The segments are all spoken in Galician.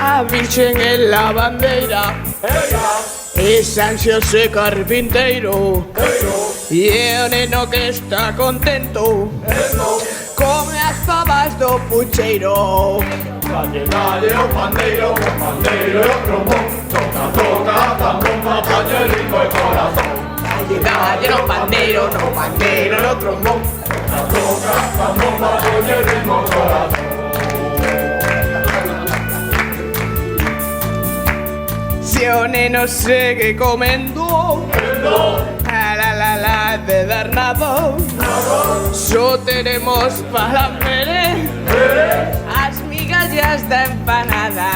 A Virxen en la bandeira e San Xosé carpinteiro e o neno que está contento come as fabas do pucheiro. Dalle, dalle o pandeiro e o trombón. Toca, toca, tambón, apaña el ritmo e corazón. Dalle, dalle no pandeiro, no trombón. Toca, toca, tambón, apaña el ritmo e corazón. Se o neno segue comendo a la de dar nada, só teremos para mere as migallas da empanada.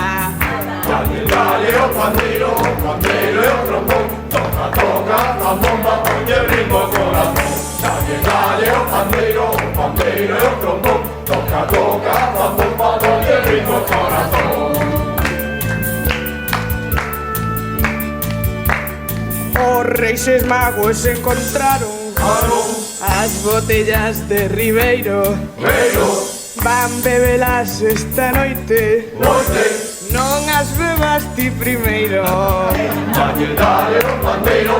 Dalle, dalle o pandeiro e o trombón. Toca, toca, tambón, apaña el ritmo e corazón. Dalle, dalle o pandeiro e o trombón. Toca, toca, tambón, apaña el ritmo e corazón. Os Reixes Magos encontraron as botellas de Ribeiro, van bebelas esta noite, non as bebas ti primeiro. Dalle, dalle o pandeiro